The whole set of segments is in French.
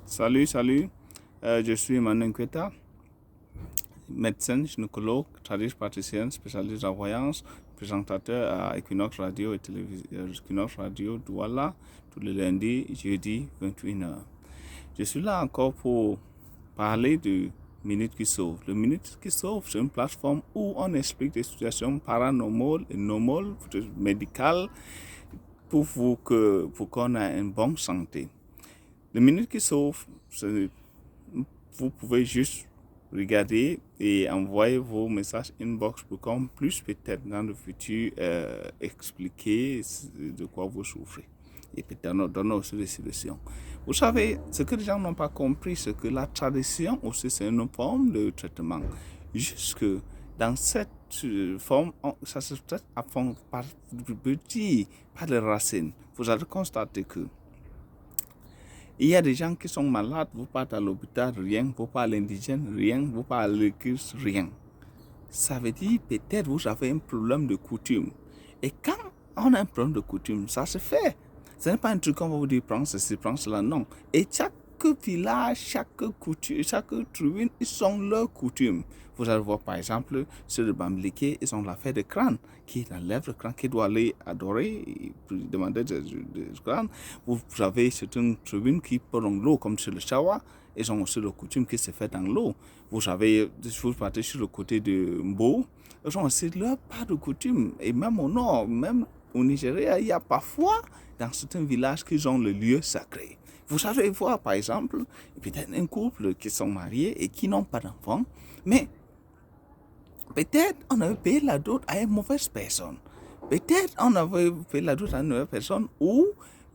Salut. Je suis Emmanuel Nkweta, médecin, gynécologue, praticien, spécialiste en voyance, présentateur à Equinox Radio et Equinox Radio Douala, tous les lundis, jeudi, 21h. Je suis là encore pour parler de Minute qui sauve. Le Minute qui sauve, c'est une plateforme où on explique des situations paranormales et normales, médicales, pour qu'on ait une bonne santé. Le Minute qui sauve, vous pouvez juste regarder et envoyer vos messages inbox pour qu'on puisse peut-être dans le futur expliquer de quoi vous souffrez et peut-être donner aussi des solutions. Vous savez, ce que les gens n'ont pas compris, c'est que la tradition aussi c'est une forme de traitement. Jusque dans cette forme, ça se traite à fond par petit, par les racines. Vous allez constater que il y a des gens qui sont malades, vous partez à l'hôpital, rien, vous parlez à l'indigène, rien, vous parlez à l'église, rien. Ça veut dire peut-être vous avez un problème de coutume. Et quand on a un problème de coutume, ça se fait. Ce n'est pas un truc qu'on va vous dire prends ceci, prends cela, non. Et chaque village, chaque coutume, chaque tribu, ils ont leurs coutumes. Vous allez voir par exemple, sur le Bambileke, ils ont l'affaire de crâne, qui enlève le crâne, qui doit aller adorer, et demander du crâne. Vous avez certaines tribus qui prennent l'eau, comme sur le Chawa, ils ont aussi le coutume qui se fait dans l'eau. Vous avez, vous partez sur le côté de Mbo, ils ont aussi leur pas de coutume. Et même au nord, même au Nigeria, il y a parfois dans certains villages qu'ils ont le lieu sacré. Vous savez voir par exemple, peut-être un couple qui sont mariés et qui n'ont pas d'enfants, mais peut-être on avait payé la dot à une mauvaise personne. Peut-être on avait payé la dot à une mauvaise personne ou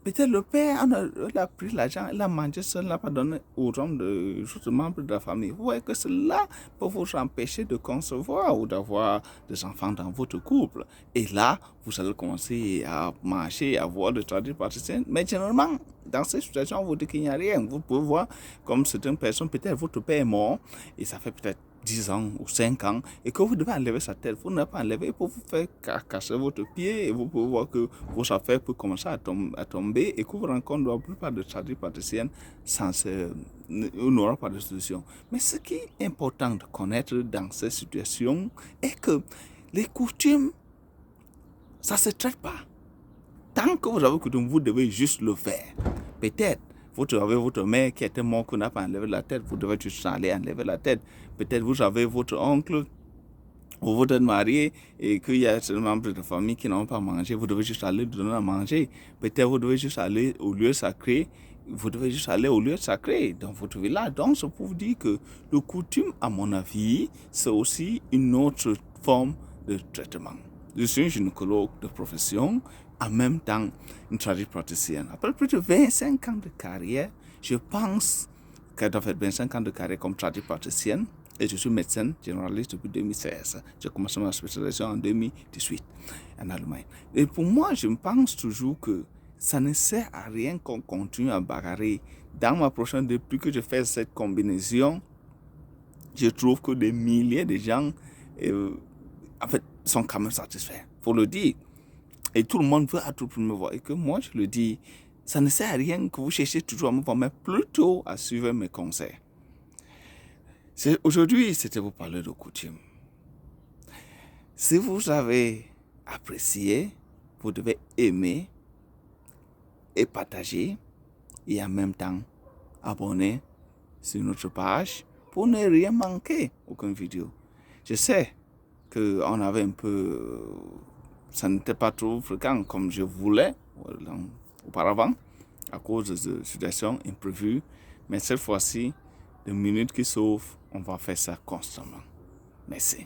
peut-être le père il a pris l'argent, il a mangé seul, il n'a pas donné aux autres membres de la famille. Vous voyez que cela peut vous empêcher de concevoir ou d'avoir des enfants dans votre couple. Et là, vous allez commencer à marcher, à voir des tradipraticiens. Mais généralement, dans ces situations, on vous dit qu'il n'y a rien. Vous pouvez voir comme certaines personnes, peut-être votre père est mort et ça fait peut-être 10 ans ou 5 ans et que vous devez enlever sa tête. Vous n'avez pas enlevé pour vous faire casser votre pied et vous pouvez voir que vos affaires peuvent commencer à tomber et que vous rencontrez la plupart de tradipraticiennes n'aura pas de solution. Mais ce qui est important de connaître dans ces situations est que les coutumes, ça ne se traite pas. Tant que vous avez coutume, vous devez juste le faire. Peut-être vous avez votre mère qui était morte, qui n'a pas enlevé la tête, vous devez juste aller enlever la tête. Peut-être vous avez votre oncle, ou vous êtes marié et qu'il y a des membres de la famille qui n'ont pas mangé, vous devez juste aller donner à manger. Peut-être vous devez juste aller au lieu sacré, dans votre village. Donc, c'est pour vous dire que le coutume, à mon avis, c'est aussi une autre forme de traitement. Je suis un gynécologue de profession, en même temps une tradipraticienne. Après plus de 25 ans de carrière, je pense que j'ai fait 25 ans de carrière comme tradipraticienne et je suis médecin généraliste depuis 2016. J'ai commencé ma spécialisation en 2018 en Allemagne. Et pour moi, je pense toujours que ça ne sert à rien qu'on continue à bagarrer. Dans ma prochaine, depuis que je fais cette combinaison, je trouve que des milliers de gens sont quand même satisfaits. Il faut le dire. Et tout le monde veut à tout prix me voir. Et que moi, je le dis, ça ne sert à rien que vous cherchiez toujours à me voir, mais plutôt à suivre mes conseils. Aujourd'hui, c'était vous parler de coutume. Si vous avez apprécié, vous devez aimer et partager et en même temps abonner sur notre page pour ne rien manquer, aucune vidéo. Je sais qu'on avait un peu... ça n'était pas trop fréquent comme je voulais auparavant à cause de situations imprévues. Mais cette fois-ci, les minutes qui sauvent, on va faire ça constamment. Merci.